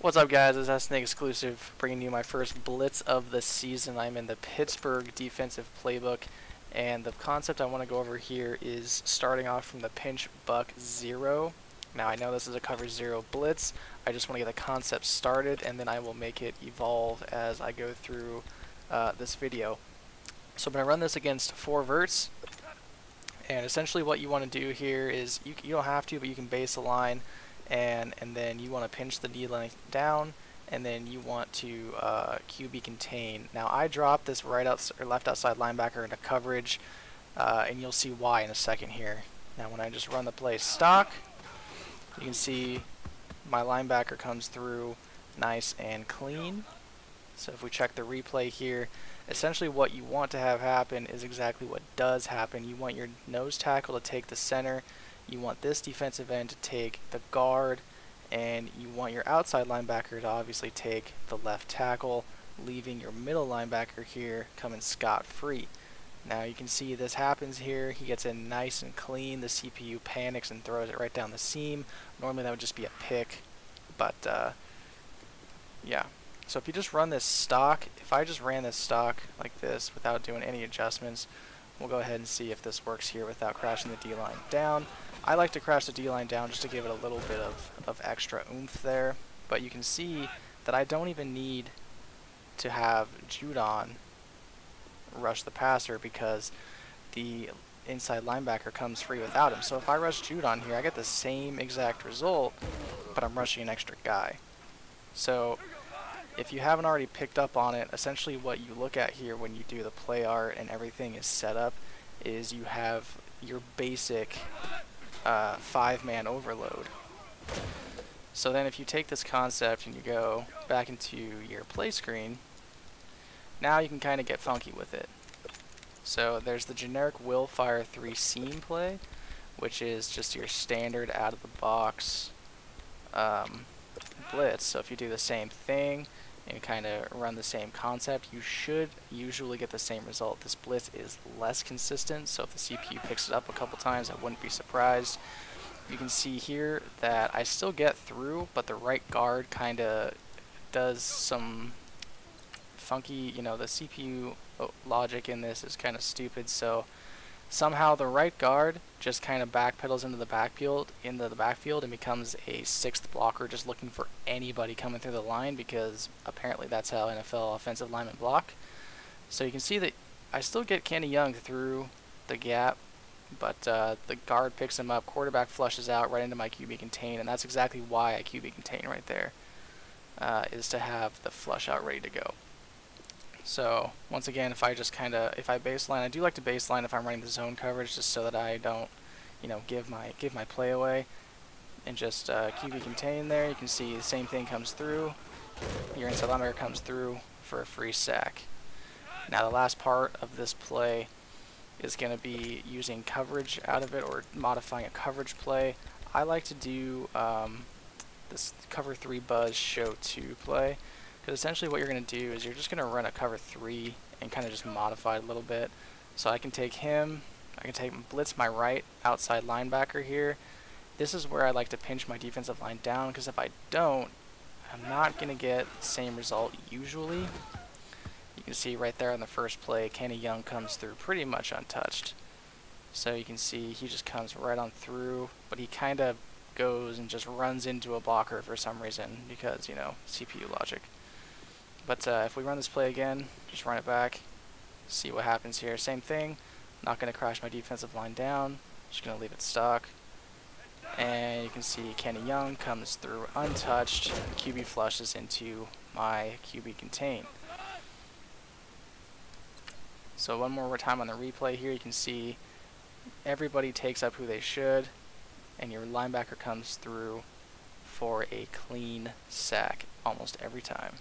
What's up, guys? It's SNake exclusive, bringing you my first blitz of the season. I'm in the Pittsburgh defensive playbook, and the concept I want to go over here is starting off from the pinch buck 0. Now, I know this is a cover 0 blitz. I just want to get the concept started, and then I will make it evolve as I go through this video. So I'm going to run this against 4 verts, and essentially what you want to do here is, you don't have to, but you can base a line, and then you want to pinch the D line down, and then you want to QB contain. Now I dropped this left outside linebacker into coverage, and you'll see why in a second here. Now when I just run the play stock, you can see my linebacker comes through nice and clean. So if we check the replay here, essentially what you want to have happen is exactly what does happen. You want your nose tackle to take the center, you want this defensive end to take the guard, and you want your outside linebacker to obviously take the left tackle, leaving your middle linebacker here coming scot-free. Now you can see this happens here. He gets in nice and clean. The CPU panics and throws it right down the seam. Normally that would just be a pick, but yeah. So if you just run this stock, if I just ran this stock like this without doing any adjustments, we'll go ahead and see if this works here without crashing the D-line down. I like to crash the D-line down just to give it a little bit of extra oomph there, but you can see that I don't even need to have Judon rush the passer because the inside linebacker comes free without him. So if I rush Judon here, I get the same exact result, but I'm rushing an extra guy. So if you haven't already picked up on it, essentially what you look at here when you do the play art and everything is set up is you have your basic 5-man overload. So then if you take this concept and you go back into your play screen, now you can kind of get funky with it. So there's the generic will fire 3 seam play, which is just your standard out of the box blitz. So if you do the same thing and kind of run the same concept, you should usually get the same result. This blitz is less consistent, so if the CPU picks it up a couple times, I wouldn't be surprised. You can see here that I still get through, but the right guard kind of does some funky, the CPU logic in this is kind of stupid, so somehow the right guard just kind of backpedals into the backfield and becomes a 6th blocker, just looking for anybody coming through the line, because apparently that's how NFL offensive linemen block. So you can see that I still get Kenny Young through the gap, but the guard picks him up, quarterback flushes out right into my QB contain, and that's exactly why I QB contain right there, is to have the flush out ready to go. So once again, if I baseline, I do like to baseline if I'm running the zone coverage, just so that I don't, give my play away, and just QB contain there. You can see the same thing comes through. Your inside linebacker comes through for a free sack. Now the last part of this play is going to be using coverage out of it, or modifying a coverage play. I like to do this cover 3 buzz show 2 play. Because essentially what you're going to do is you're just going to run a cover 3 and kind of just modify it a little bit. So I can take him, I can take blitz my right outside linebacker here. This is where I like to pinch my defensive line down, because if I don't, I'm not going to get the same result usually. You can see right there on the first play, Kenny Young comes through pretty much untouched. So you can see he just comes right on through, but he kind of goes and just runs into a blocker for some reason, because, CPU logic. But if we run this play again, just run it back, see what happens here. Same thing, not going to crash my defensive line down, just going to leave it stock. And you can see Kenny Young comes through untouched, QB flushes into my QB contain. So one more time on the replay here, you can see everybody takes up who they should, and your linebacker comes through for a clean sack almost every time.